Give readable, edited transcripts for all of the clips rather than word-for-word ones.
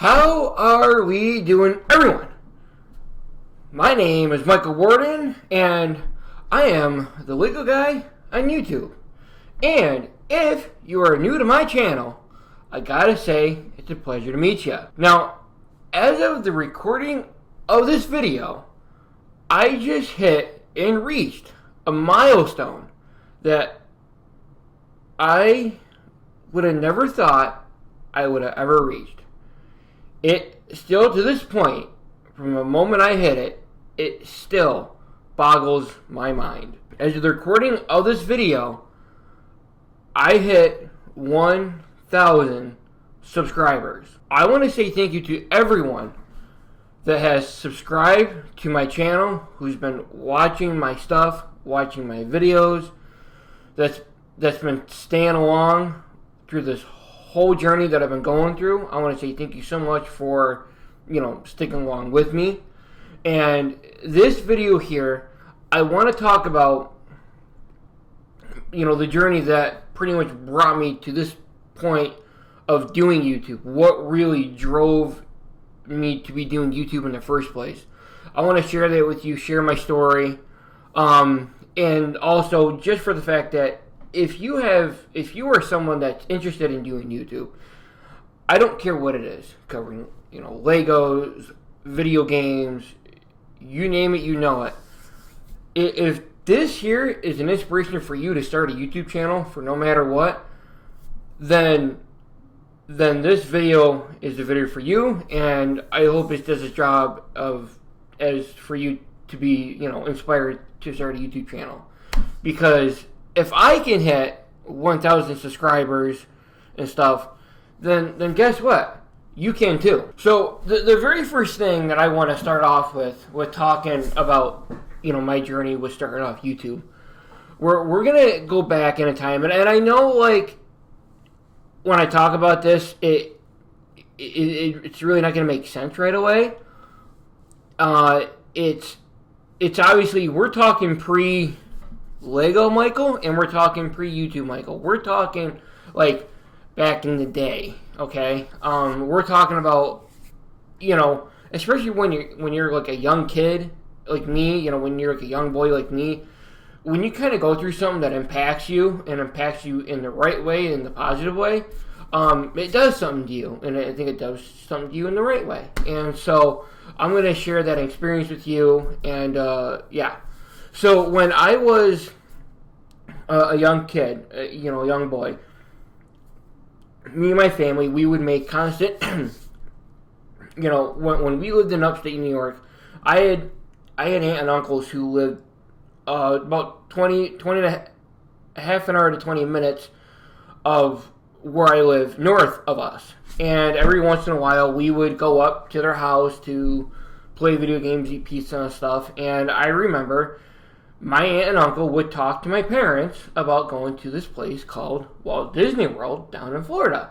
How are we doing, everyone? My name is Michael Warden, and I am the legal guy on YouTube. And if you are new to my channel, I gotta say, it's a pleasure to meet you. Now, as of the recording of this video, I just hit and reached a milestone that I would have never thought I would have ever reached. It still, to this point, from the moment I hit it, it still boggles my mind. As of the recording of this video, I hit 1,000 subscribers. I want to say thank you to everyone that has subscribed to my channel, who's been watching my stuff, watching my videos, that's been staying along through this whole journey that I've been going through. I want to say thank you so much for, sticking along with me. And this video here, I want to talk about, the journey that pretty much brought me to this point of doing YouTube. What really drove me to be doing YouTube in the first place. I want to share that with you, share my story. And also just for the fact that if you are someone that's interested in doing YouTube, I don't care what it is, covering, Legos, video games, you name it, you know it. If this here is an inspiration for you to start a YouTube channel for no matter what, then this video is the video for you, and I hope it does its job as for you to be, inspired to start a YouTube channel. Because if I can hit 1,000 subscribers and stuff, then guess what? You can too. So the very first thing that I want to start off with talking about, my journey with starting off YouTube. We're gonna go back in a time, and I know, like, when I talk about this, it's really not gonna make sense right away. It's obviously, we're talking pre-Lego Michael, and we're talking pre-YouTube Michael. We're talking, like, back in the day, okay? We're talking about, especially when you're like a young kid like me, when you're like a young boy like me, when you kind of go through something that impacts you, and impacts you in the right way, in the positive way, it does something to you, and I think it does something to you in the right way. And so I'm going to share that experience with you, and yeah. So when I was a young kid, a young boy, me and my family, we would make constant, when we lived in upstate New York, I had aunt and uncles who lived about 20 and a half an hour to 20 minutes of where I live, north of us. And every once in a while, we would go up to their house to play video games, eat pizza and stuff. And I remember my aunt and uncle would talk to my parents about going to this place called Walt Disney World down in Florida.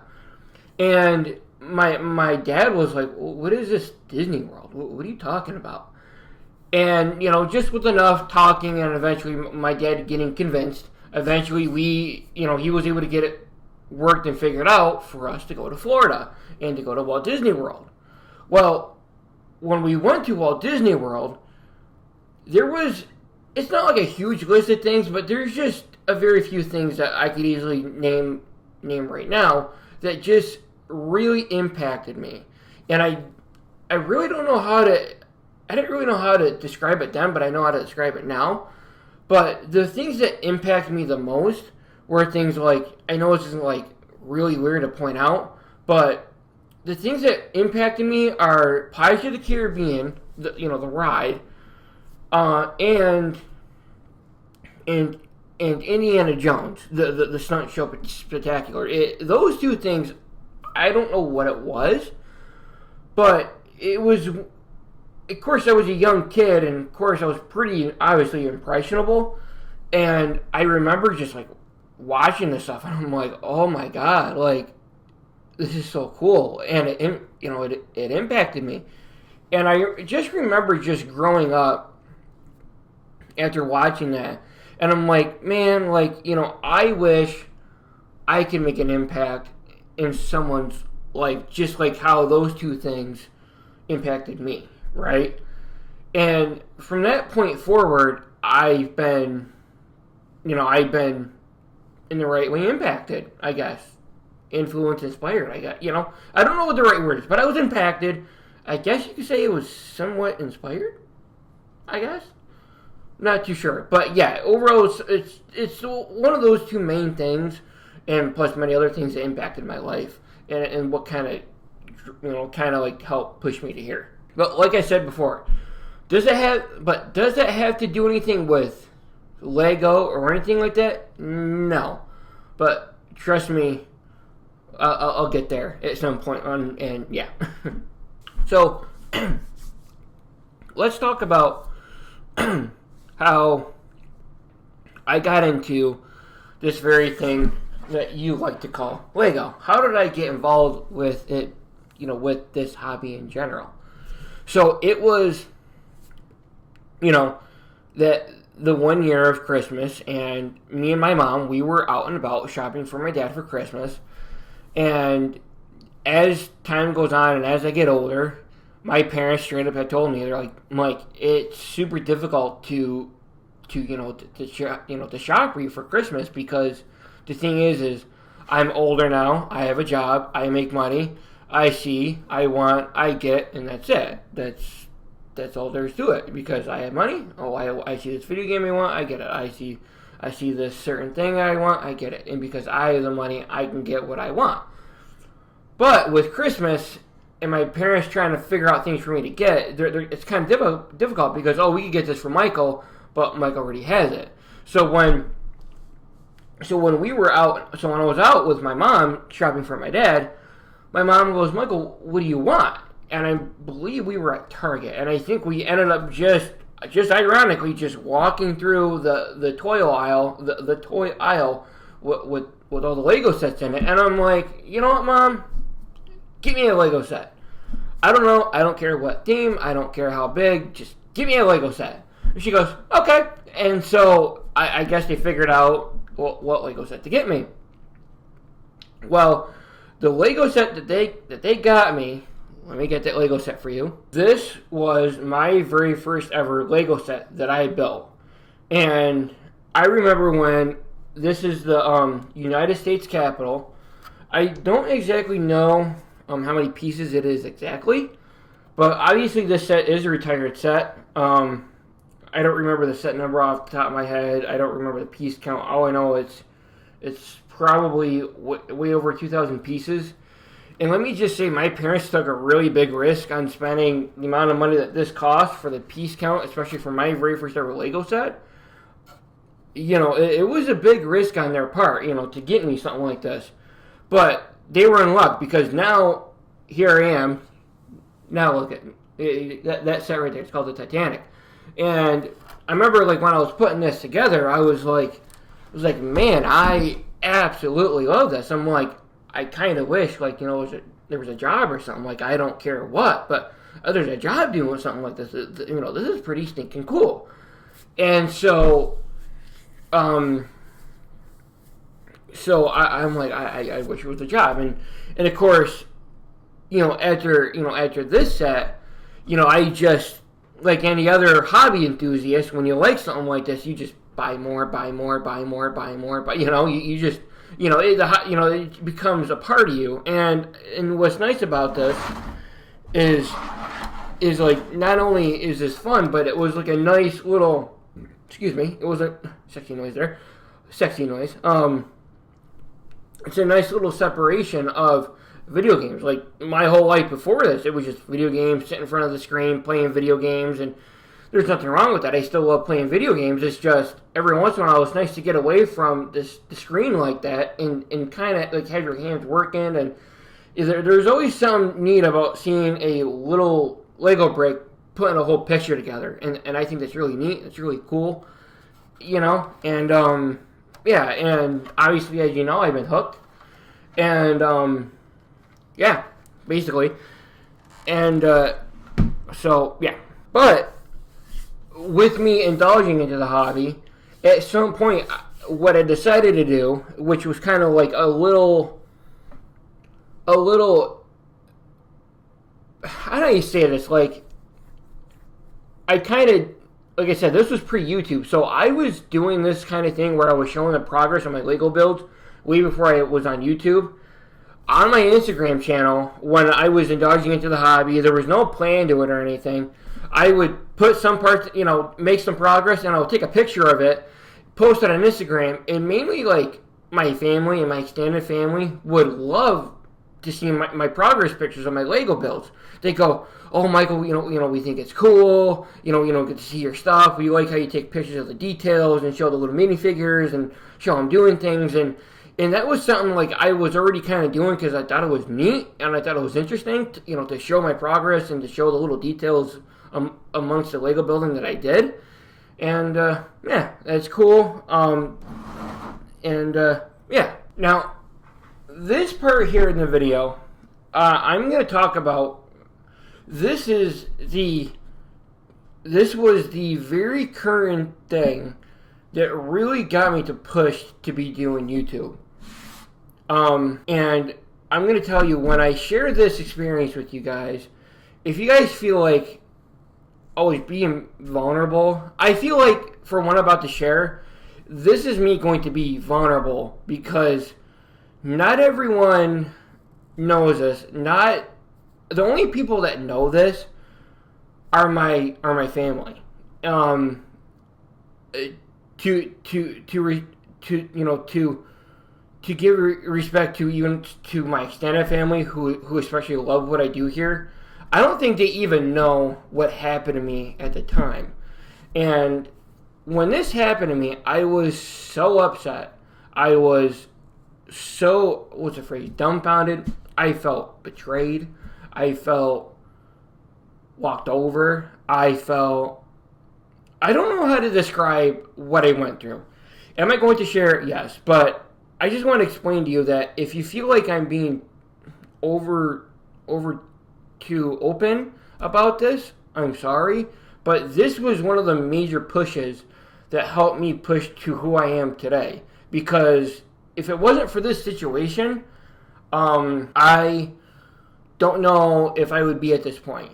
And my dad was like, what is this Disney World? What are you talking about? And, just with enough talking and eventually my dad getting convinced, eventually he was able to get it worked and figured out for us to go to Florida and to go to Walt Disney World. Well, when we went to Walt Disney World, it's not like a huge list of things, but there's just a very few things that I could easily name right now that just really impacted me. And I really don't know I didn't really know how to describe it then, but I know how to describe it now. But the things that impacted me the most were things like, I know this isn't like really weird to point out, but the things that impacted me are Pirates of the Caribbean, the ride, and Indiana Jones, the stunt show spectacular. Those two things, I don't know what it was, but it was. Of course, I was a young kid, and of course, I was pretty obviously impressionable. And I remember just like watching this stuff, and I'm like, oh my god, like, this is so cool, and it impacted me. And I just remember just growing up after watching that, and I'm like, man, like, I wish I could make an impact in someone's like just like how those two things impacted me, right? And from that point forward, I've been in the right way impacted, I guess. Influenced, inspired, I guess. I don't know what the right word is, but I was impacted. I guess you could say it was somewhat inspired, I guess. Not too sure. But yeah, overall, it's one of those two main things, and plus many other things that impacted my life, and what kind of like helped push me to here. But like I said before, does it have to do anything with Lego or anything like that? No. But trust me, I'll get there at some point and yeah. So, let's talk about how I got into this very thing that you like to call Lego. How did I get involved with it, with this hobby in general? So, it was, that the one year of Christmas, and me and my mom, we were out and about shopping for my dad for Christmas. And as time goes on and as I get older, my parents straight up had told me, they're like, Mike, it's super difficult to shop for you for Christmas, because the thing is I'm older now, I have a job, I make money, I see, I want, I get, and that's it. That's all there is to it, because I have money. Oh, I see this video game I want, I get it. I see this certain thing I want, I get it. And because I have the money, I can get what I want. But with Christmas, and my parents trying to figure out things for me to get, it's kind of difficult, because, we could get this for Michael, but Michael already has it. So when I was out with my mom shopping for my dad, my mom goes, Michael, what do you want? And I believe we were at Target, and I think we ended up just ironically just walking through the toy aisle, the toy aisle with all the Lego sets in it. And I'm like, you know what, Mom? Give me a Lego set. I don't know. I don't care what theme. I don't care how big. Just give me a Lego set. And she goes, okay. And so I guess they figured out what Lego set to get me. Well, the Lego set that they got me. Let me get that Lego set for you. This was my very first ever Lego set that I built. And I remember when this is the United States Capitol. I don't exactly know how many pieces it is exactly. But obviously this set is a retired set. I don't remember the set number off the top of my head. I don't remember the piece count. All I know it's probably way over 2,000 pieces. And let me just say, my parents took a really big risk on spending the amount of money that this cost for the piece count, especially for my very first ever Lego set. It was a big risk on their part, to get me something like this. But they were in luck, because now, here I am. Now look at that set right there. It's called the Titanic. And I remember, like, when I was putting this together, I was like, man, I absolutely love this. I'm like, I kind of wish, like, there was a job or something. Like, I don't care what, but there's a job doing something like this. This is pretty stinking cool. And so, I'm like, I wish it was a job. And of course, after this set, I just, like any other hobby enthusiast, when you like something like this, you just buy more. But you just. It becomes a part of you, and what's nice about this is like, not only is this fun, but it was like a nice little, it was a sexy noise. It's a nice little separation of video games. Like, my whole life before this, it was just video games, sitting in front of the screen, playing video games, and there's nothing wrong with that. I still love playing video games. It's just, every once in a while, it's nice to get away from the screen like that and kind of, like, have your hands working. And there's always some neat about seeing a little Lego brick putting a whole picture together. And I think that's really neat. It's really cool. And, yeah, and obviously, as you know, I've been hooked. And, yeah, basically. And, so, yeah. But with me indulging into the hobby, at some point, what I decided to do, which was kind of like a little how do you say this? Like, I kind of, like I said, this was pre-YouTube, so I was doing this kind of thing where I was showing the progress on my Lego builds way before I was on YouTube. On my Instagram channel, when I was indulging into the hobby, there was no plan to it or anything. I would put some parts, make some progress, and I would take a picture of it, post it on Instagram, and mainly, like, my family and my extended family would love to see my progress pictures of my Lego builds. They go, "Oh, Michael, we think it's cool. Get to see your stuff. We like how you take pictures of the details and show the little minifigures and show them doing things." And that was something like I was already kind of doing because I thought it was neat and I thought it was interesting, to show my progress and to show the little details amongst the Lego building that I did. And yeah, that's cool. Yeah. Now, this part here in the video, I'm going to talk about. This was the very current thing that really got me to push to be doing YouTube. And I'm going to tell you, when I share this experience with you guys, if you guys feel like always being vulnerable, I feel like for what I'm about to share, this is me going to be vulnerable because not everyone knows this. The only people that know this are my family. To give respect to even to my extended family who especially love what I do here, I don't think they even know what happened to me at the time. And when this happened to me, I was so upset. I was so, dumbfounded. I felt betrayed. I felt walked over. I don't know how to describe what I went through. Am I going to share it? Yes. But I just want to explain to you that if you feel like I'm being over too open about this, I'm sorry. But this was one of the major pushes that helped me push to who I am today. Because if it wasn't for this situation, I don't know if I would be at this point.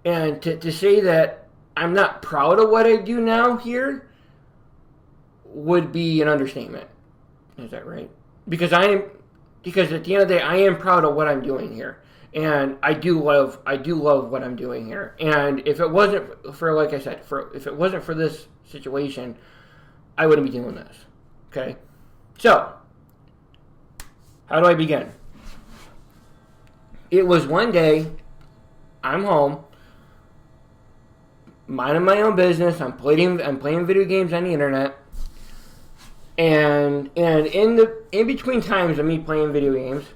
And to say that I'm not proud of what I do now here would be an understatement. Is that right? Because at the end of the day, I am proud of what I'm doing here. And I do love what I'm doing here. And if it wasn't for, like I said, if it wasn't for this situation, I wouldn't be doing this. Okay? So, how do I begin? It was one day, I'm home, minding my own business. I'm playing video games on the internet. And in between times of me playing video games,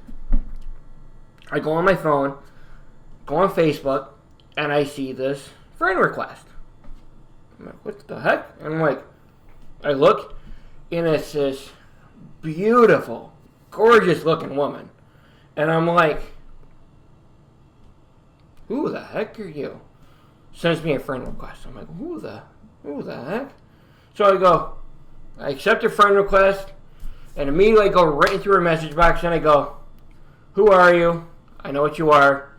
I go on my phone, go on Facebook, and I see this friend request. I'm like, what the heck? And I'm like, I look, and it's this beautiful, gorgeous looking woman. And I'm like, who the heck are you? Sends me a friend request. I'm like, who the heck? So I accept a friend request, and immediately I go right into her message box, and I go, who are you? I know what you are.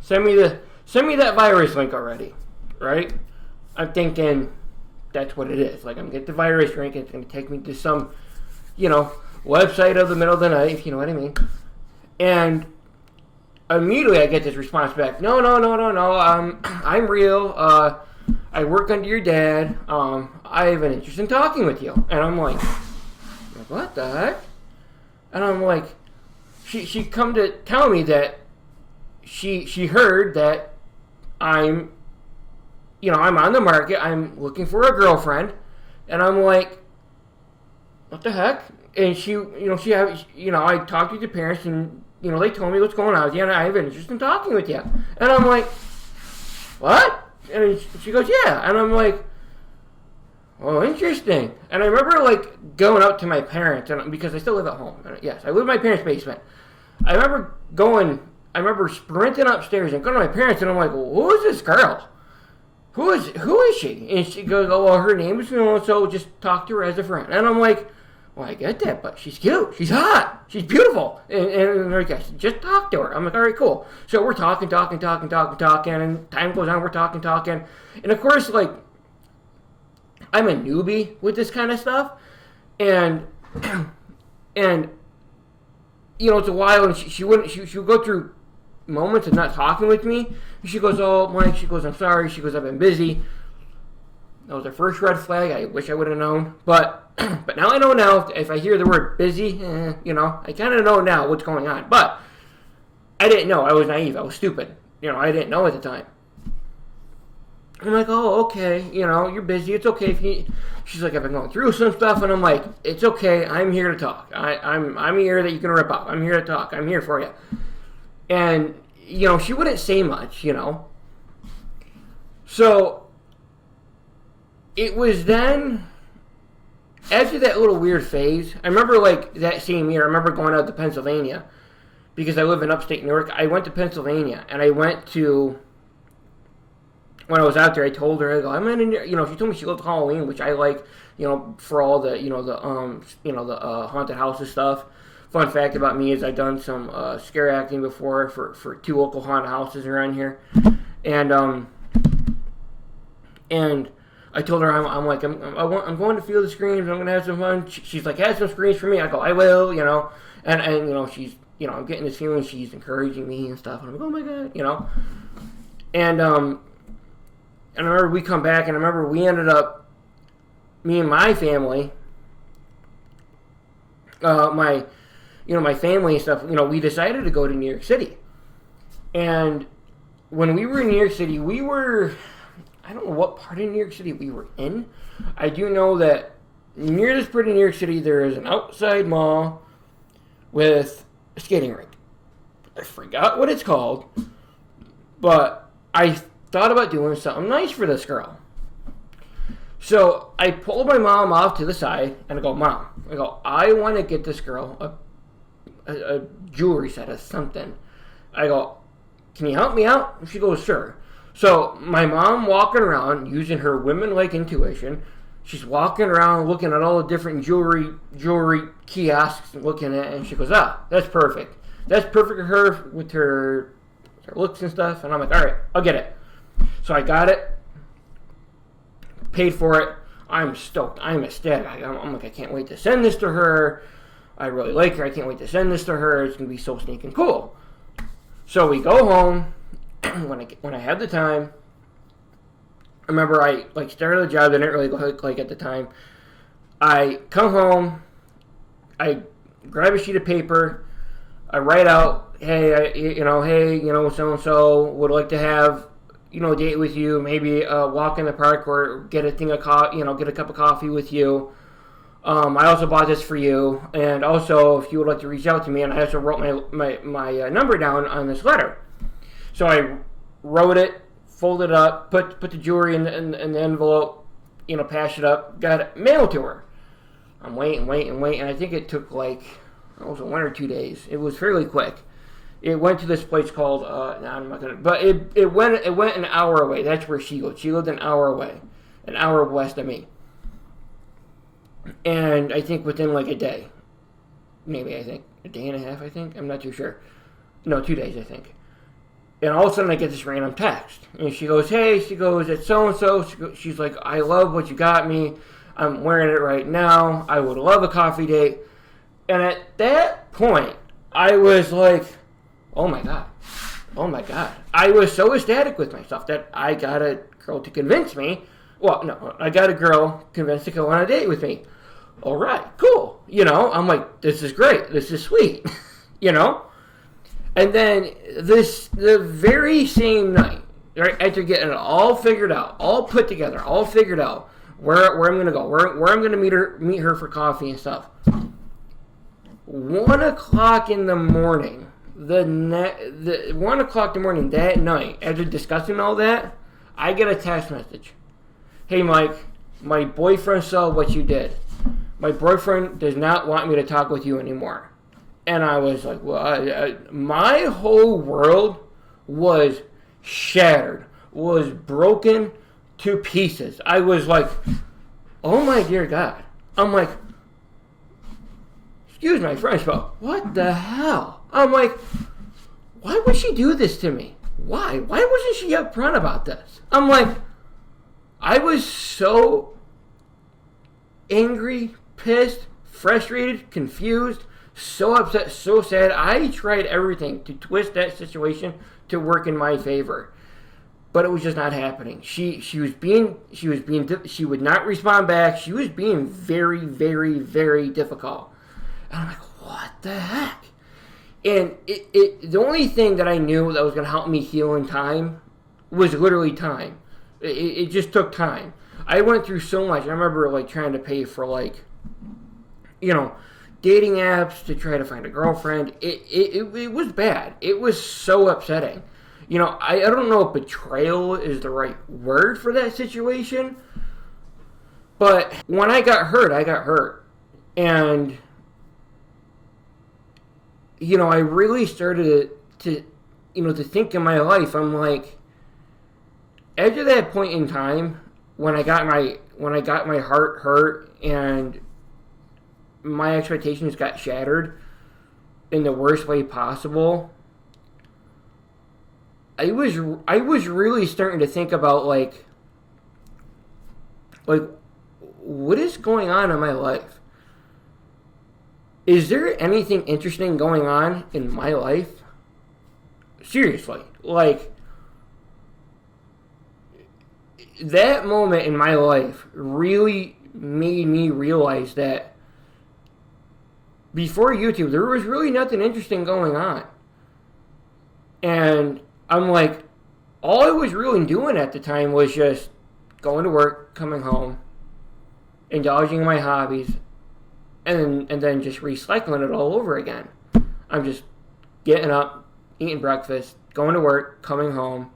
Send me that virus link already, right? I'm thinking that's what it is. Like, I'm gonna get the virus link, and it's gonna take me to some, website of the middle of the night, if you know what I mean. And immediately I get this response back. No. I'm real. I work under your dad. I have an interest in talking with you. And I'm like, what the heck? And I'm like, she come to tell me that she heard that I'm on the market. I'm looking for a girlfriend. And I'm like, what the heck? And I talked to your parents, and they told me what's going on with you, and I have an interest in talking with you. And I'm like, what? And she goes, yeah. And I'm like, oh, interesting. And I remember going up to my parents, and because I still live at home. Yes, I live in my parents' basement. I remember sprinting upstairs and going to my parents, and I'm like, well, who is this girl? Who is she? And she goes, oh, well, her name is so just talk to her as a friend. And I'm like, well, I get that, but she's cute. She's hot. She's beautiful. And like, I said, just talk to her. I'm like, all right, cool. So we're talking, and time goes on, we're talking. And of course, like, I'm a newbie with this kind of stuff. And you know, it's a while, and she would go through moments of not talking with me. She goes, oh, Mike, she goes, I'm sorry. She goes, I've been busy. That was her first red flag. I wish I would have known. But now I know now, if I hear the word busy, you know, I kind of know now what's going on. But I didn't know. I was naive. I was stupid. You know, I didn't know at the time. I'm like, oh, okay, you know, you're busy. It's okay if you... She's like, I've been going through some stuff, and I'm like, it's okay. I'm here to talk. I'm here that you can rip off. I'm here to talk. I'm here for you. And, you know, she wouldn't say much, you know. So it was then, after that little weird phase, I remember, like, that same year, I remember going out to Pennsylvania, because I live in upstate New York. I went to Pennsylvania, and I went to... When I was out there, I told her, I go, I'm in, you know, she told me she loved Halloween, which I like, you know, for all the, the haunted houses stuff. Fun fact about me is I've done some scare acting before for 2 local haunted houses around here, and I told her I'm going to feel the screams. I'm gonna have some fun. She's like, have some screams for me. I go, I will, you know, and you know, she's, you know, I'm getting this feeling she's encouraging me and stuff. And I'm like, oh my god, you know, and I remember we come back, and I remember we ended up, me and my family, my family and stuff, you know, we decided to go to New York City. And when we were in New York City, we were, I don't know what part of New York City we were in. I do know that near this part of New York City, there is an outside mall with a skating rink. I forgot what it's called, but I thought about doing something nice for this girl. So I pulled my mom off to the side, and I go, Mom, I want to get this girl a jewelry set or something. I go, can you help me out? And she goes, sure. So my mom walking around using her women-like intuition, she's walking around looking at all the different jewelry kiosks and looking at it, and she goes, that's perfect. That's perfect for her with her looks and stuff. And I'm like, all right, I'll get it. So I got it, paid for it. I'm stoked. I'm ecstatic. I'm like, I can't wait to send this to her. I really like her. I can't wait to send this to her. It's going to be so sneaking cool. So we go home. when I had the time, I remember I started a job that I didn't really like at the time. I come home. I grab a sheet of paper. I write out, hey, so-and-so would like to have, a date with you, maybe walk in the park or get a thing of get a cup of coffee with you. I also bought this for you, and also if you would like to reach out to me, and I also wrote my number down on this letter. So I wrote it, folded it up, put the jewelry in the envelope, passed it up, got it mailed to her. I'm waiting, and I think it took it was 1 or 2 days. It was fairly quick. It went to this place called, I'm not gonna, but it went an hour away. That's where she lived. She lived an hour away, an hour west of me. And I think within a day, maybe a day and a half, I'm not too sure. No, 2 days, I think. And all of a sudden I get this random text. And she goes, hey, it's so-and-so. She's like, I love what you got me. I'm wearing it right now. I would love a coffee date. And at that point, I was like, oh my God. I was so ecstatic with myself that I got a girl to convince me. Well, no, I got a girl convinced to go on a date with me. All right, cool. I'm like, this is great. This is sweet. And then the very same night, right, after getting it all figured out, all put together, all figured out, where I'm going to go, where I'm going to meet her for coffee and stuff. 1 o'clock in the morning, the 1 o'clock in the morning that night, after discussing all that, I get a text message. Hey, Mike, my boyfriend saw what you did. My boyfriend does not want me to talk with you anymore. And I was like, well, my whole world was shattered, was broken to pieces. I was like, oh my dear God. I'm like, excuse my French, but what the hell? I'm like, why would she do this to me? Why? Why wasn't she upfront about this? I'm like, I was so angry, pissed, frustrated, confused, so upset, so sad. I tried everything to twist that situation to work in my favor, but it was just not happening. She would not respond back. She was being very, very, very difficult. And I'm like, what the heck? And the only thing that I knew that was going to help me heal in time was literally time. It just took time. I went through so much. I remember like trying to pay for like, dating apps to try to find a girlfriend. It was bad. It was so upsetting. I don't know if betrayal is the right word for that situation. But when I got hurt, I got hurt. And I really started to think in my life. I'm like, after that point in time, when I got my heart hurt and my expectations got shattered in the worst way possible, I was really starting to think about like what is going on in my life? Is there anything interesting going on in my life? Seriously, like, that moment in my life really made me realize that before YouTube, there was really nothing interesting going on. And I'm like, all I was really doing at the time was just going to work, coming home, indulging in my hobbies, and then just recycling it all over again. I'm just getting up, eating breakfast, going to work, coming home,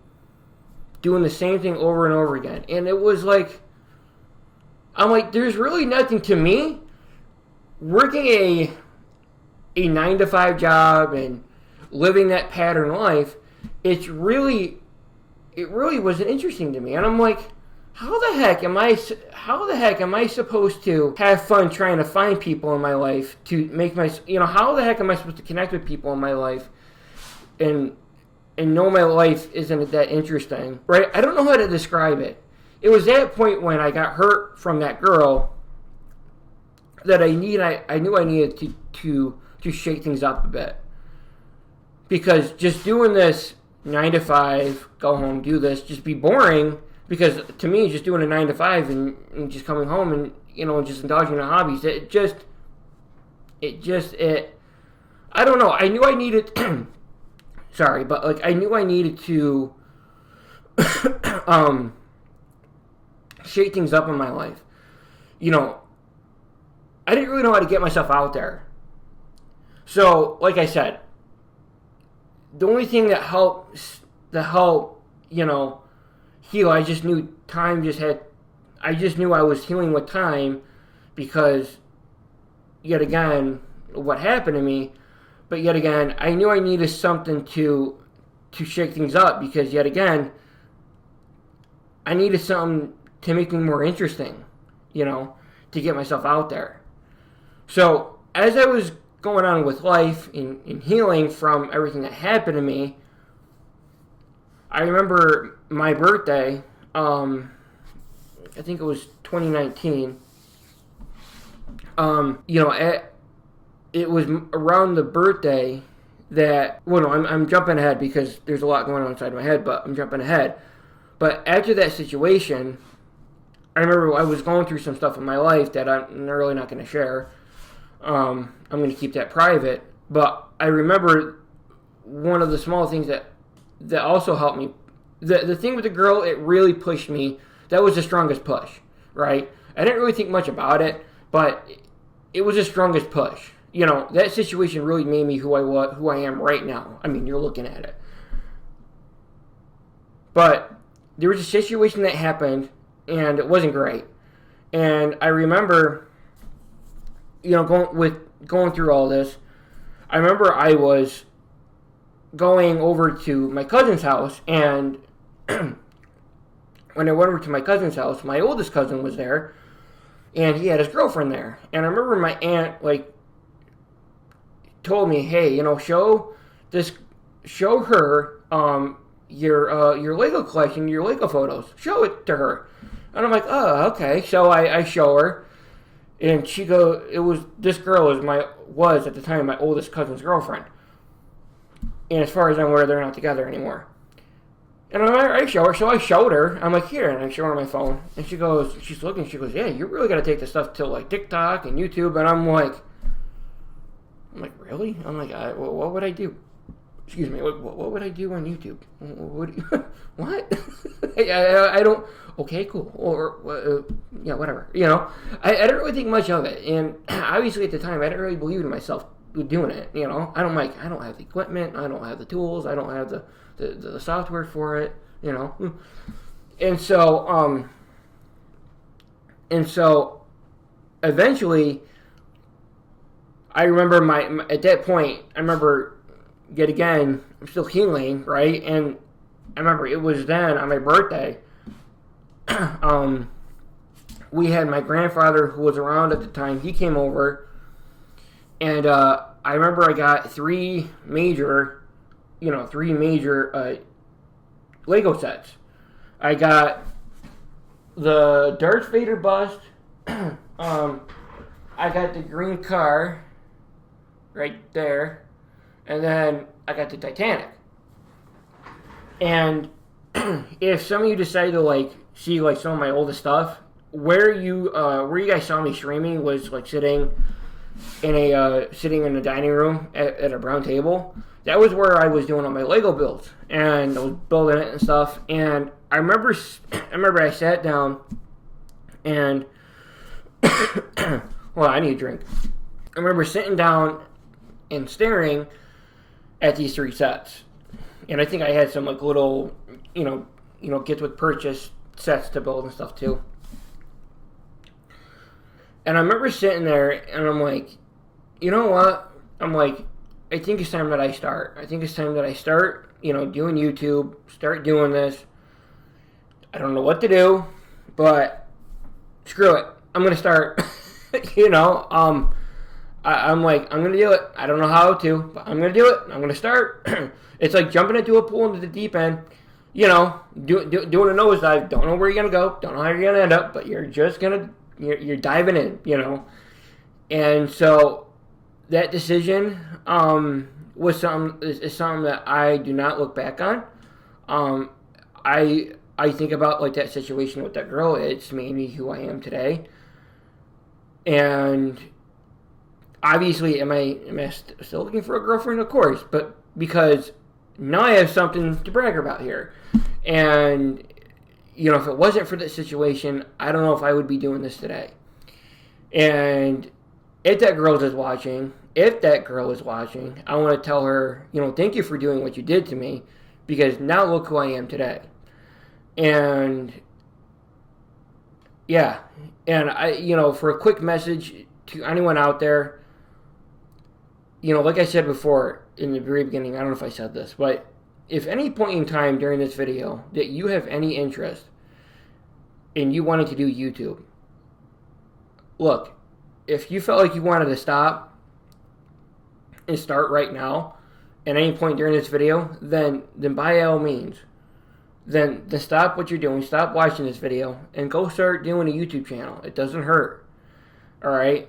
doing the same thing over and over again. And it was like, I'm like, there's really nothing to me. Working a 9-to-5 job and living that pattern life, it really wasn't interesting to me. And I'm like, how the heck am I supposed to have fun trying to find people in my life to make my, how the heck am I supposed to connect with people in my life and know my life isn't that interesting, right? I don't know how to describe it. It was that point when I got hurt from that girl that I knew I needed to shake things up a bit. Because just doing this 9-to-5, go home, do this, just be boring. Because to me, just doing a 9-to-5 and just coming home and, just indulging in hobbies, I don't know. I knew I needed, sorry, but like, I knew I needed to, shake things up in my life. I didn't really know how to get myself out there. So, like I said, the only thing that helped, heal, I just knew I just knew I was healing with time because, yet again, what happened to me, but yet again, I knew I needed something to shake things up because, yet again, I needed something to make me more interesting, to get myself out there. So, as I was going on with life and healing from everything that happened to me, I remember my birthday, I think it was 2019, it was around the birthday that, I'm jumping ahead because there's a lot going on inside my head, but I'm jumping ahead. But after that situation, I remember I was going through some stuff in my life that I'm really not going to share. I'm going to keep that private. But I remember one of the small things that also helped me. The thing with the girl, it really pushed me. That was the strongest push, right? I didn't really think much about it, but it was the strongest push. That situation really made me who I am right now. I mean, you're looking at it. But there was a situation that happened, and it wasn't great. And I remember, going through all this, I remember I was going over to my cousin's house, and when I went over to my cousin's house, my oldest cousin was there, and he had his girlfriend there. And I remember my aunt, told me, hey, show her your Lego collection, your Lego photos. Show it to her. And I'm like, oh, okay. So I show her, and she this girl was at the time my oldest cousin's girlfriend. And as far as I'm aware, they're not together anymore. And I show her, so I showed her. I'm like, here, and I show her my phone. And she's looking, she goes, yeah, you really got to take this stuff to like TikTok and YouTube. And I'm like, really? I'm like, what would I do? Excuse me, what would I do on YouTube? What? I don't, okay, cool. Or, yeah, whatever. I didn't really think much of it. And obviously at the time, I didn't really believe in myself doing it. I don't have the equipment, I don't have the tools, I don't have the software for it, And so eventually, I remember at that point, yet again, I'm still healing, right? And I remember it was then on my birthday, we had my grandfather who was around at the time, he came over, and I remember I got three major Lego sets. I got the Darth Vader bust, I got the green car right there, and then I got the Titanic. And if some of you decide to see some of my oldest stuff, where you guys saw me streaming was sitting in a dining room at a brown table. That was where I was doing all my Lego builds, and I was building it and stuff. And I remember I sat down and well, I need a drink. I remember sitting down and staring at these three sets, and I think I had some little gets with purchase sets to build and stuff too. And I remember sitting there, and I'm like, you know what? I'm like, I think it's time that I start. Doing YouTube, start doing this. I don't know what to do, but screw it. I'm going to start, I'm like, I'm going to do it. I don't know how to, but I'm going to do it. I'm going to start. It's like jumping into a pool into the deep end, doing a nosedive. Don't know where you're going to go. Don't know how you're going to end up, but you're just going to, you're diving in, And so that decision is something that I do not look back on. I think about that situation with that girl. It's made me who I am today. And obviously, am I still looking for a girlfriend? Of course, but because now I have something to brag about here. And if it wasn't for that situation, I don't know if I would be doing this today. And if that girl is watching, I want to tell her, thank you for doing what you did to me, because now look who I am today. And yeah, and I, for a quick message to anyone out there, like I said before in the very beginning, I don't know if I said this, but if any point in time during this video that you have any interest in you wanting to do YouTube, look, if you felt like you wanted to stop and start right now at any point during this video, then by all means, then stop what you're doing, stop watching this video, and go start doing a YouTube channel. It doesn't hurt. Alright?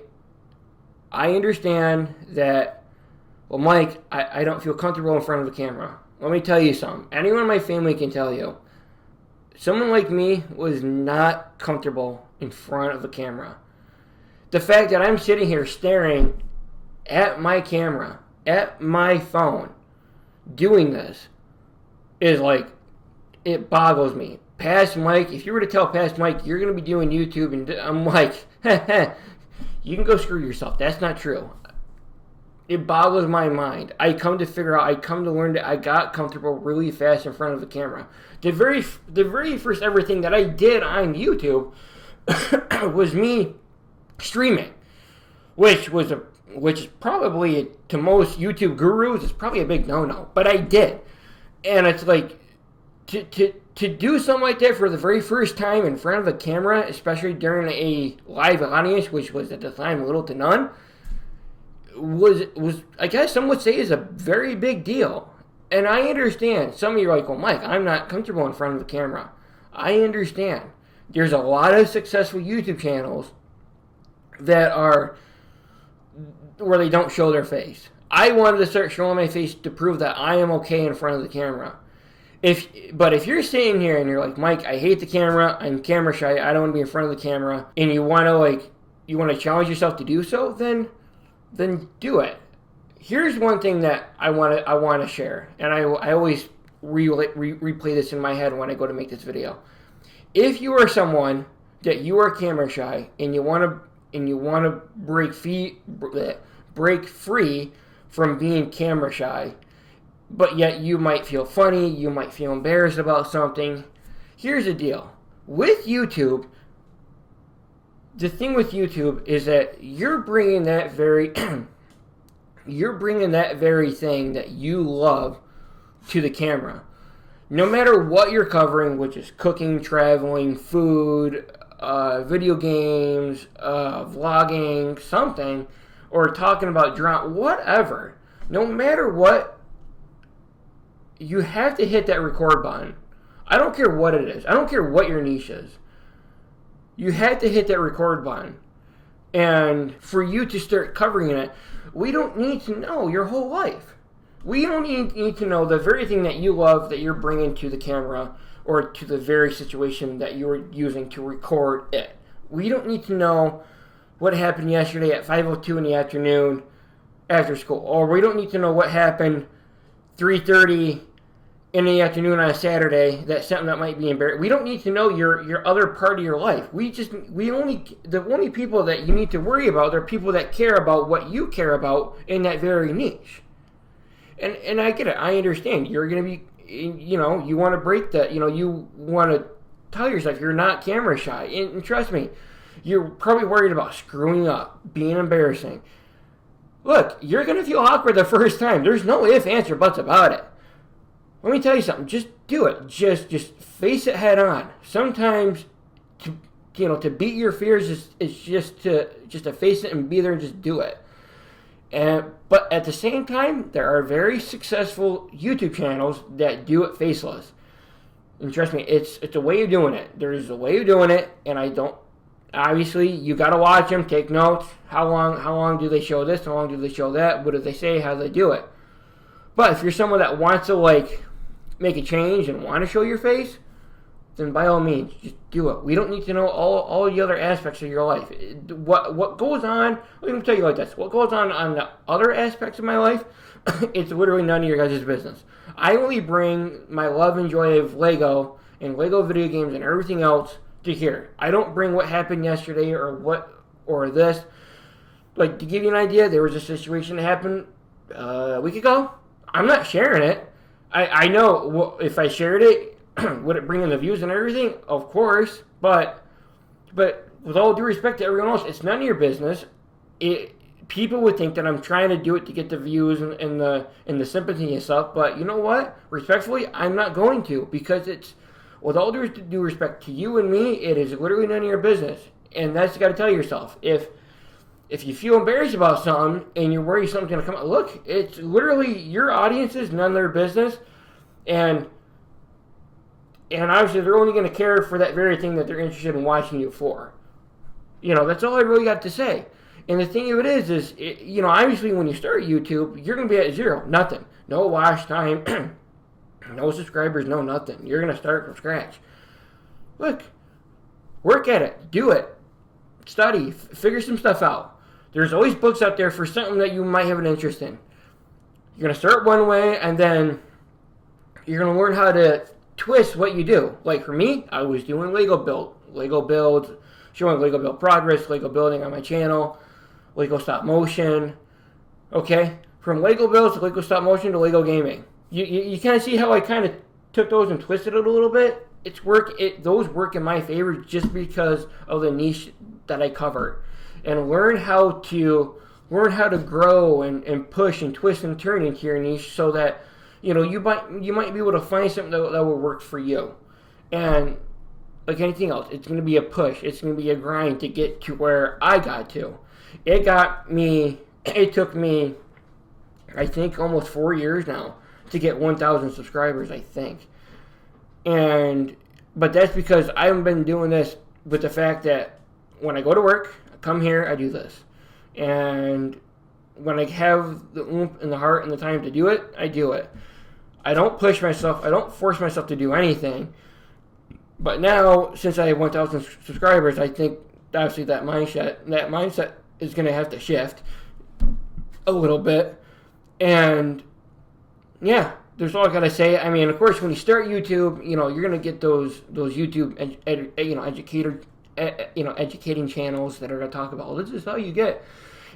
I understand that, well, Mike, I don't feel comfortable in front of the camera. Let me tell you something. Anyone in my family can tell you, someone like me was not comfortable in front of the camera. The fact that I'm sitting here staring at my camera, at my phone, doing this, is it boggles me. Past Mike, if you were to tell Past Mike you're going to be doing YouTube, and I'm like, you can go screw yourself. That's not true. It boggles my mind. I come to learn that I got comfortable really fast in front of the camera. The very first ever thing that I did on YouTube was me streaming, which is probably, to most YouTube gurus, is probably a big no-no. But I did. And it's like, to do something like that for the very first time in front of a camera, especially during a live audience, which was at the time little to none, was I guess some would say is a very big deal. And I understand. Some of you are like, well, Mike, I'm not comfortable in front of the camera. I understand. There's a lot of successful YouTube channels that are where they don't show their face. I wanted to start showing my face to prove that I am okay in front of the camera. But if you're sitting here and you're like, Mike, I hate the camera, I'm camera shy, I don't want to be in front of the camera, and you want to challenge yourself to do so, then do it. Here's one thing that I want to share, and I always replay this in my head when I go to make this video. If you are someone that you are camera shy and you want to break free from being camera shy, but yet you might feel funny, you might feel embarrassed about something, here's the deal. With YouTube, the thing with YouTube is that you're bringing that very thing that you love to the camera. No matter what you're covering, which is cooking, traveling, food, video games, vlogging, something, or talking about drama, whatever. No matter what, you have to hit that record button. I don't care what it is. I don't care what your niche is. You have to hit that record button. And for you to start covering it, we don't need to know your whole life. We don't need to know the very thing that you love that you're bringing to the camera or to the very situation that you're using to record it. We don't need to know what happened yesterday at 5:02 in the afternoon after school. Or we don't need to know what happened 3:30 in the afternoon on a Saturday. That's something that might be embarrassing. We don't need to know your other part of your life. The only people that you need to worry about are people that care about what you care about in that very niche. And I get it. I understand. You're going to be, you want to break that. You want to tell yourself you're not camera shy. And trust me, you're probably worried about screwing up, being embarrassing. Look, you're going to feel awkward the first time. There's no ifs, ands, or buts about it. Let me tell you something. Just do it. Just face it head on. Sometimes, to beat your fears is just to face it and be there and just do it. But at the same time, there are very successful YouTube channels that do it faceless. And trust me, it's a way of doing it. There's a way of doing it, and I don't. Obviously, you got to watch them, take notes. How long do they show this? How long do they show that? What do they say? How do they do it? But if you're someone that wants to make a change and want to show your face, then by all means, just do it. We don't need to know all the other aspects of your life. What goes on, let me tell you like this. What goes on the other aspects of my life, it's literally none of your guys' business. I only bring my love and joy of Lego and Lego video games and everything else to here. I don't bring what happened yesterday or this. To give you an idea, there was a situation that happened a week ago. I'm not sharing it. I know if I shared it, would it bring in the views and everything? Of course, but with all due respect to everyone else, it's none of your business. People would think that I'm trying to do it to get the views and the sympathy and stuff, but you know what? Respectfully, I'm not going to, because it's, with all due respect to you and me, it is literally none of your business. And that's you got to tell yourself. If you feel embarrassed about something and you're worried something's going to come out, look, it's literally your audience's, none of their business. And obviously they're only going to care for that very thing that they're interested in watching you for. That's all I really got to say. And the thing of it is obviously when you start YouTube, you're going to be at zero, nothing. No watch time, no subscribers, no nothing. You're going to start from scratch. Look, work at it, do it, study, figure some stuff out. There's always books out there for something that you might have an interest in. You're going to start one way, and then you're going to learn how to twist what you do. Like for me, I was doing Lego builds, showing Lego build progress, Lego building on my channel, Lego stop motion. Okay, from Lego builds to Lego stop motion to Lego gaming. You kind of see how I kind of took those and twisted it a little bit. Those work in my favor just because of the niche that I cover, and learn how to grow and push and twist and turn into your niche so that you might be able to find something that will work for you. And like anything else, it's going to be a push. It's going to be a grind to get to where I got to. It got me it took me, I think, almost 4 years now to get 1,000 subscribers, I think. But that's because I haven't been doing this with the fact that when I go to work, I come here, I do this. And when I have the oomph and the heart and the time to do it, I do it. I don't push myself. I don't force myself to do anything. But now, since I have 1,000 subscribers, I think obviously that mindset is going to have to shift a little bit. And yeah, there's all I gotta say. I mean, of course, when you start YouTube, you're gonna get those YouTube educating channels that are gonna talk about, well, this is how you get.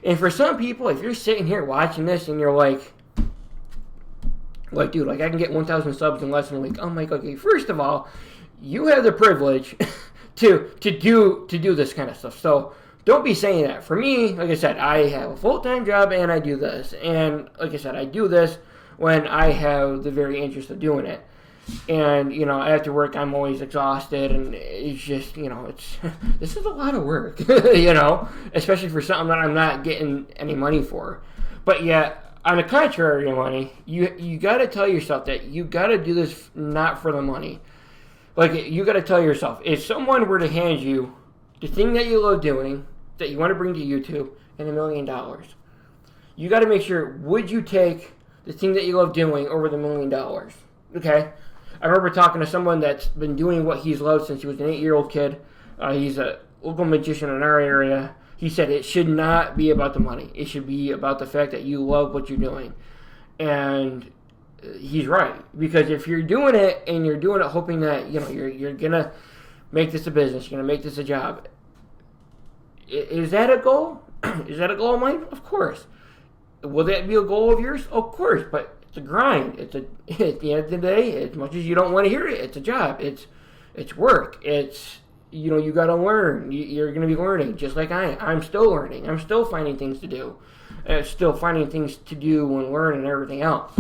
And for some people, if you're sitting here watching this and you're like, dude, like I can get 1,000 subs in less than a week. I'm like, okay, first of all, you have the privilege to do this kind of stuff. So don't be saying that. For me, like I said, I have a full-time job and I do this. And like I said, I do this when I have the very interest of doing it. And, after work, I'm always exhausted, and it's just, this is a lot of work, especially for something that I'm not getting any money for. But yet, on the contrary, money, you got to tell yourself that you got to do this not for the money. Like, you got to tell yourself, if someone were to hand you the thing that you love doing, that you want to bring to YouTube, and $1 million, you got to make sure, would you take the thing that you love doing over the $1 million? Okay? I remember talking to someone that's been doing what he's loved since he was an 8-year-old kid. He's a local magician in our area. He said it should not be about the money. It should be about the fact that you love what you're doing. And he's right. Because if you're doing it and you're doing it hoping that, you're going to make this a business, you're going to make this a job, is that a goal? Is that a goal of mine? Of course. Will that be a goal of yours? Of course, but it's a grind. At the end of the day, as much as you don't want to hear it, it's a job. It's work. It's, you got to learn. You're going to be learning, just like I'm still learning. I'm still finding things to do. Still finding things to do and learn and everything else.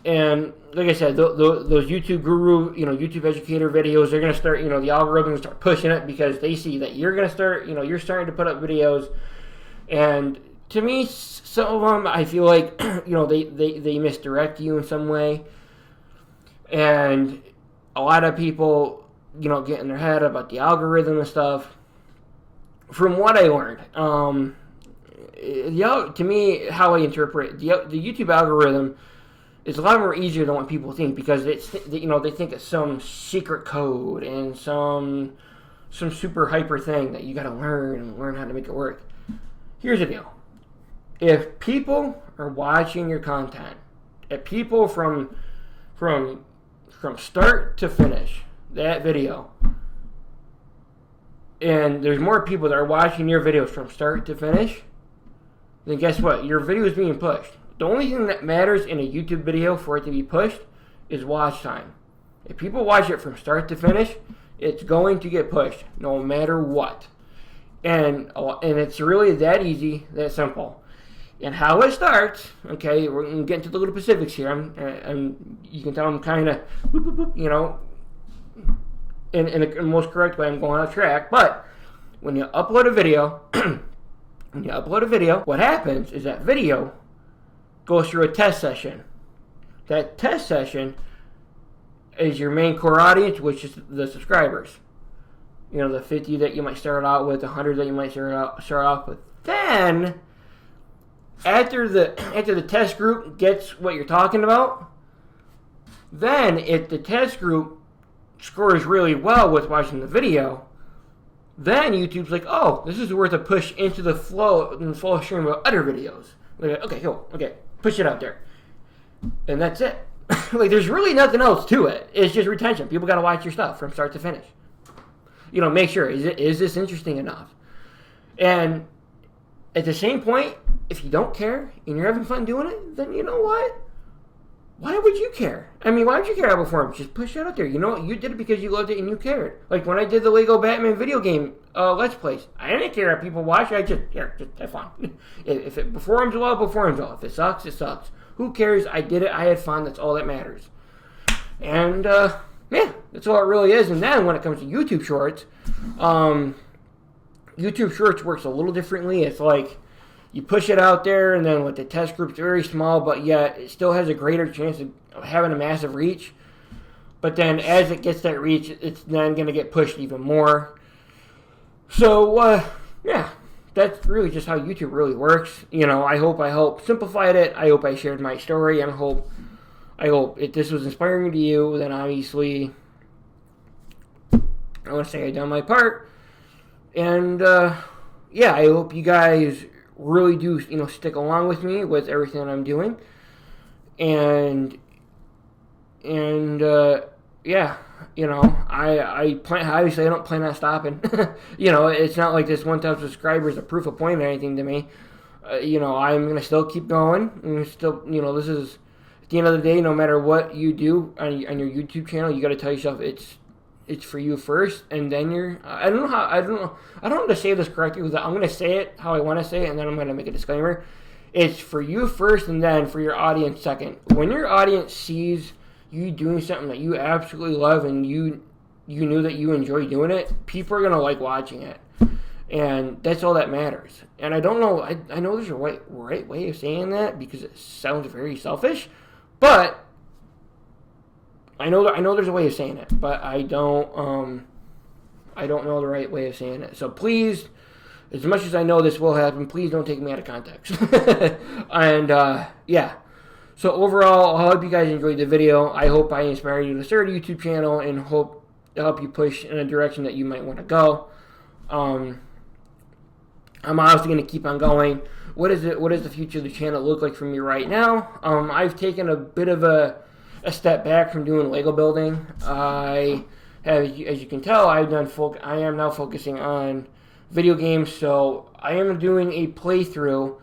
And like I said, those YouTube guru, YouTube educator videos, they're going to start, the algorithm will start pushing it because they see that you're going to start, you're starting to put up videos. And to me, some of them, I feel like, they misdirect you in some way. And a lot of people, get in their head about the algorithm and stuff. From what I learned, to me, how I interpret the YouTube algorithm is a lot more easier than what people think, because they think it's some secret code and some super hyper thing that you got to learn how to make it work. Here's the deal. If people are watching your content, if people from start to finish that video, and there's more people that are watching your videos from start to finish, then guess what? Your video is being pushed. The only thing that matters in a YouTube video for it to be pushed is watch time. If people watch it from start to finish, it's going to get pushed no matter what. And it's really that easy, that simple. And how it starts, okay, we're going to get into the little specifics here. You can tell I'm kind of, in the most correct way, I'm going off track. But when you upload a video, what happens is that video goes through a test session. That test session is your main core audience, which is the subscribers. The 50 that you might start out with, the 100 that you might start off with. Then, after the test group gets what you're talking about, then if the test group scores really well with watching the video, then YouTube's like, oh, this is worth a push into the flow stream of other videos. Like, okay, cool, okay, push it out there. And that's it. Like, there's really nothing else to it. It's just retention. People got to watch your stuff from start to finish. Make sure, is this interesting enough? And at the same point, if you don't care and you're having fun doing it, then you know what? Why would you care? I mean, why would you care about forums? Just push it out there. You did it because you loved it and you cared. Like when I did the Lego Batman video game Let's Plays, I didn't care if people watch. I just have fun. If it performs well, it performs well. If it sucks, it sucks. Who cares? I did it. I had fun. That's all that matters. And yeah, that's all it really is. And then when it comes to YouTube Shorts, YouTube Shorts works a little differently. It's like you push it out there, and then with the test group's very small, but yet it still has a greater chance of having a massive reach. But then as it gets that reach, it's then going to get pushed even more. So, yeah, that's really just how YouTube really works. I hope I helped simplify it. I hope I shared my story, and I hope if this was inspiring to you, then obviously I want to say I've done my part. And, yeah, I hope you guys really do, stick along with me with everything that I'm doing. And yeah, I plan, obviously I don't plan on stopping. It's not like this 1,000 subscribers is a proof of point or anything to me. I'm going to still keep going. And still, this is, at the end of the day, no matter what you do on your YouTube channel, you got to tell yourself it's for you first, and then I don't know how to say this correctly, because I'm going to say it how I want to say it, and then I'm going to make a disclaimer. It's for you first, and then for your audience second. When your audience sees you doing something that you absolutely love, and you knew that you enjoy doing it, people are going to like watching it. And that's all that matters. And I don't know, I know there's a right way of saying that, because it sounds very selfish, but I know there's a way of saying it, but I don't know the right way of saying it. So please, as much as I know this will happen, please don't take me out of context. And, yeah. So overall, I hope you guys enjoyed the video. I hope I inspired you to start a YouTube channel, and hope to help you push in a direction that you might want to go. I'm obviously going to keep on going. What does the future of the channel look like for me right now? I've taken a bit of a step back from doing Lego building. I have, as you can tell, I am now focusing on video games. So I am doing a playthrough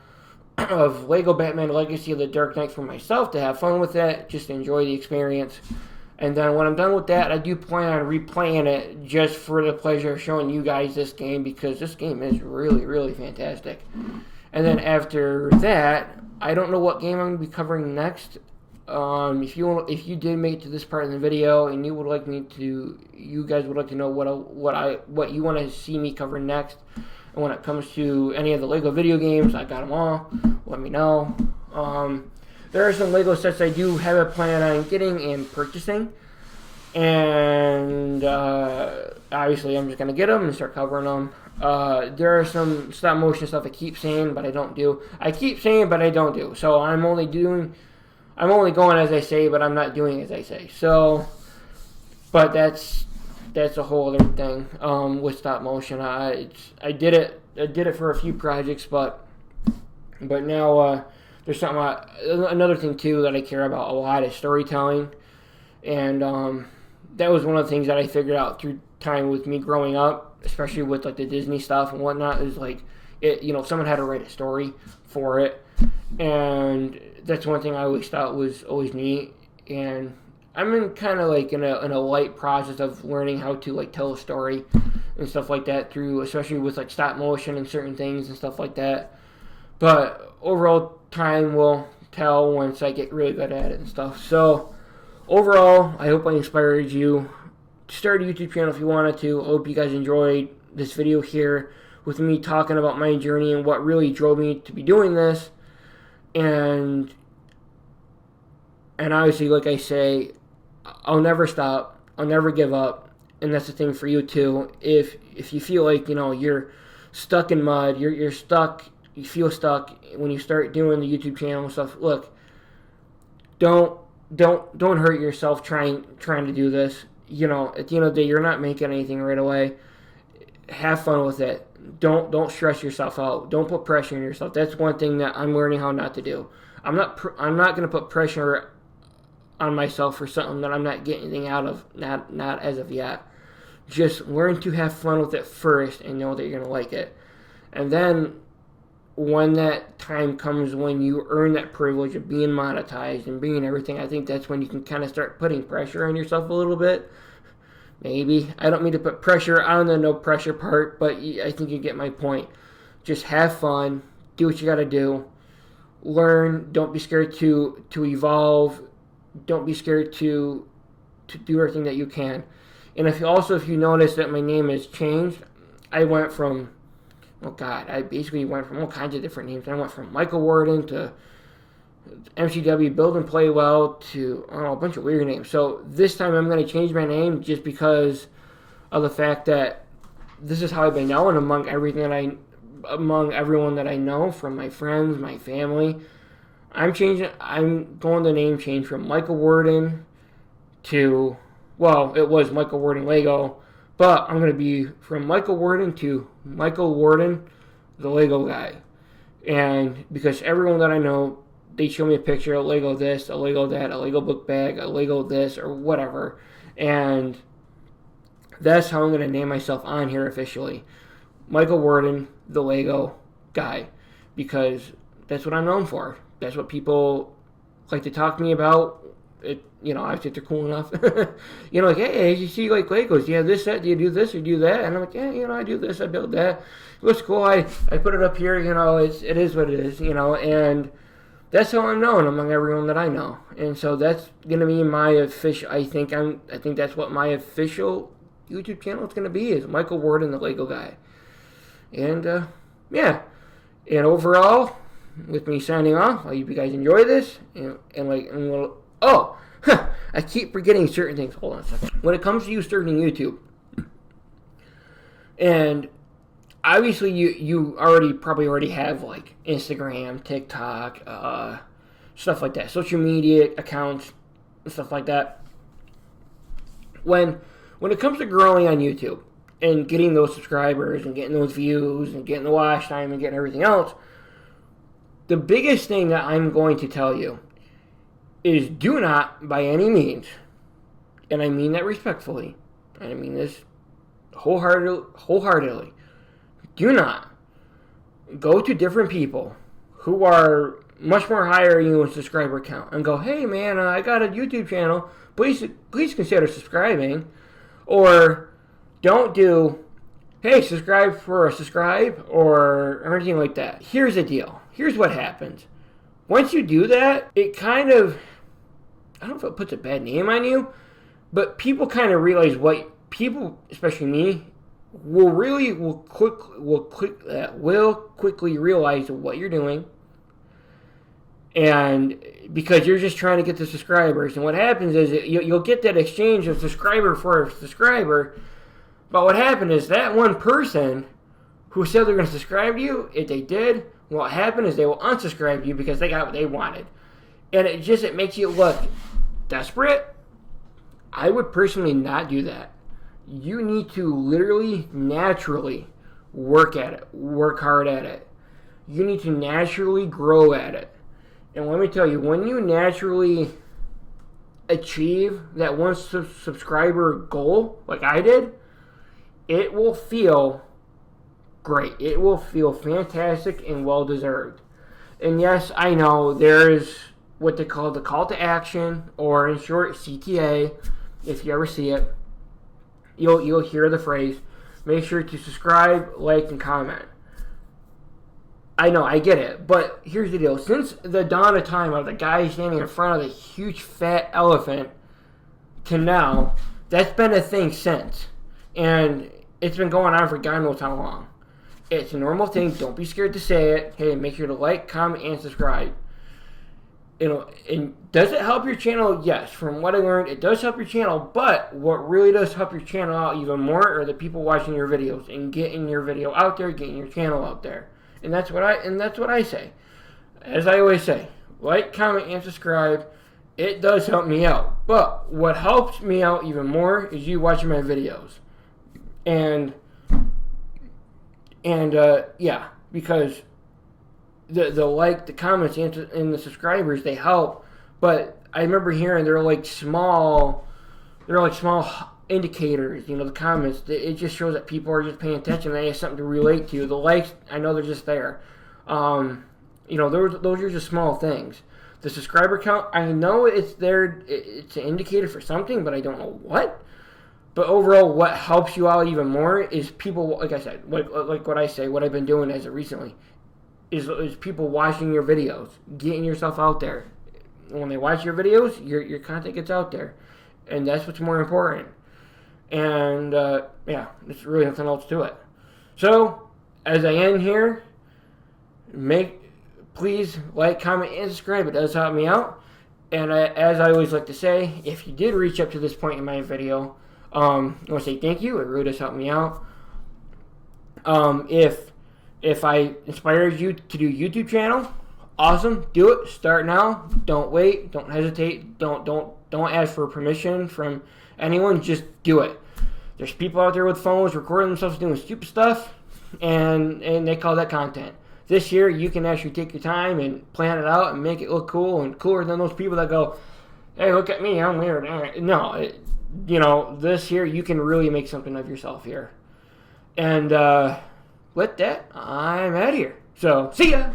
of Lego Batman Legacy of the Dark Knight for myself, to have fun with it, just to enjoy the experience. And then when I'm done with that, I do plan on replaying it just for the pleasure of showing you guys this game, because this game is really, really fantastic. And then after that, I don't know what game I'm going to be covering next. If you did make it to this part of the video, and you guys would like to know what you want to see me cover next, and when it comes to any of the Lego video games, I got them all. Let me know. There are some Lego sets I do have a plan on getting and purchasing, and obviously I'm just gonna get them and start covering them. There are some stop motion stuff I keep saying, but I don't do. I keep saying, but I don't do. So I'm only going as I say, but I'm not doing as I say. So, but that's a whole other thing with stop motion. I did it for a few projects, but now there's something. Another thing too that I care about a lot is storytelling, and that was one of the things that I figured out through time with me growing up, especially with like the Disney stuff and whatnot. Is like someone had to write a story for it, and that's one thing I always thought was always neat. And I'm in kind of like in a light process of learning how to like tell a story and stuff like that through, especially with like stop motion and certain things and stuff like that. But overall, time will tell once I get really good at it and stuff. So overall, I hope I inspired you to start a YouTube channel if you wanted to. I hope you guys enjoyed this video here with me talking about my journey and what really drove me to be doing this. And obviously, like I say, I'll never stop. I'll never give up. And that's the thing for you too. If you feel like you're stuck in mud, you're stuck, you feel stuck when you start doing the YouTube channel and stuff. Look, don't hurt yourself trying to do this. At the end of the day, you're not making anything right away. Have fun with it. Don't stress yourself out. Don't put pressure on yourself. That's one thing that I'm learning how not to do. I'm not going to put pressure on myself for something that I'm not getting anything out of. Not as of yet. Just learn to have fun with it first and know that you're going to like it. And then when that time comes when you earn that privilege of being monetized and being everything, I think that's when you can kind of start putting pressure on yourself a little bit. Maybe. I don't mean to put pressure on the no pressure part, but I think you get my point. Just have fun. Do what you got to do. Learn. Don't be scared to evolve. Don't be scared to do everything that you can. And if you notice that my name has changed, I went from oh God, I basically went from all kinds of different names. I went from Michael Warden to MCW Build and Play Well to, I don't know, a bunch of weird names. So this time I'm going to change my name just because of the fact that this is how I've been known among everyone that I know, from my friends, my family. I'm going the name change from Michael Warden to, well, it was Michael Warden Lego, but I'm going to be from Michael Warden to Michael Warden, the Lego guy. And because everyone that I know, they show me a picture, a Lego this, a Lego that, a Lego book bag, a Lego this, or whatever. And that's how I'm going to name myself on here officially. Michael Warden, the Lego guy. Because that's what I'm known for. That's what people like to talk to me about. I think they're cool enough. Like, hey, you see like Legos, do you have this, that, do you do this or do that? And I'm like, yeah, I do this, I build that. It looks cool, I put it up here, it is what it is, and that's how I'm known among everyone that I know. And so that's gonna be my official, I think that's what my official YouTube channel is gonna be, is Michael Warden, the Lego guy. And yeah. And overall, with me signing off, I hope you guys enjoy this. I keep forgetting certain things. Hold on a second. When it comes to you starting YouTube, and obviously you probably already have like Instagram, TikTok, stuff like that, social media accounts, stuff like that. When it comes to growing on YouTube and getting those subscribers and getting those views and getting the watch time and getting everything else, the biggest thing that I'm going to tell you is do not, by any means, and I mean that respectfully, and I mean this wholeheartedly, do not go to different people who are much more higher than you in subscriber count and go, hey man, I got a YouTube channel, please consider subscribing. Or don't do, hey, subscribe for a subscribe or anything like that. Here's the deal. Here's what happens. Once you do that, it kind of, I don't know if it puts a bad name on you, but people kind of realize what people, especially me, will quickly realize what you're doing, and because you're just trying to get the subscribers. And what happens is you'll get that exchange of subscriber for a subscriber, but what happened is that one person who said they're going to subscribe to you, if they did, what happened is they will unsubscribe you because they got what they wanted. And it makes you look desperate. I would personally not do that. You need to literally, naturally work at it. Work hard at it. You need to naturally grow at it. And let me tell you, when you naturally achieve that one subscriber goal, like I did, it will feel great. It will feel fantastic and well-deserved. And yes, I know there's what they call the call to action, or in short, CTA. If you ever see it, you'll hear the phrase, make sure to subscribe, like, and comment. I know, I get it, but here's the deal. Since the dawn of time of the guy standing in front of the huge fat elephant to now, that's been a thing since. And it's been going on for God knows how long. It's a normal thing. Don't be scared to say it. Hey, make sure to like, comment, and subscribe. And does it help your channel? Yes. From what I learned, it does help your channel, but what really does help your channel out even more are the people watching your videos and getting your video out there, getting your channel out there. And that's what I say. As I always say, like, comment, and subscribe. It does help me out. But what helps me out even more is you watching my videos. And yeah, because the like, the comments, and the subscribers, they help. But I remember hearing they're like small indicators, the comments. It just shows that people are just paying attention. They have something to relate to. The likes, I know they're just there. Those are just small things. The subscriber count, I know it's there. It's an indicator for something, but I don't know what. But overall, what helps you out even more is people, like I said, like what I say, what I've been doing as of recently, is people watching your videos, getting yourself out there. When they watch your videos, your content gets out there. And that's what's more important. And, yeah, there's really nothing else to it. So, as I end here, please like, comment, and subscribe. It does help me out. And as I always like to say, if you did reach up to this point in my video, I want to say thank you. It really does help me out. If I inspired you to do a YouTube channel, awesome. Do it. Start now. Don't wait. Don't hesitate. Don't ask for permission from anyone. Just do it. There's people out there with phones recording themselves doing stupid stuff, and they call that content. This year, you can actually take your time and plan it out and make it look cool and cooler than those people that go, "Hey, look at me, I'm weird." No, this year you can really make something of yourself here. And with that, I'm out of here. So, see ya!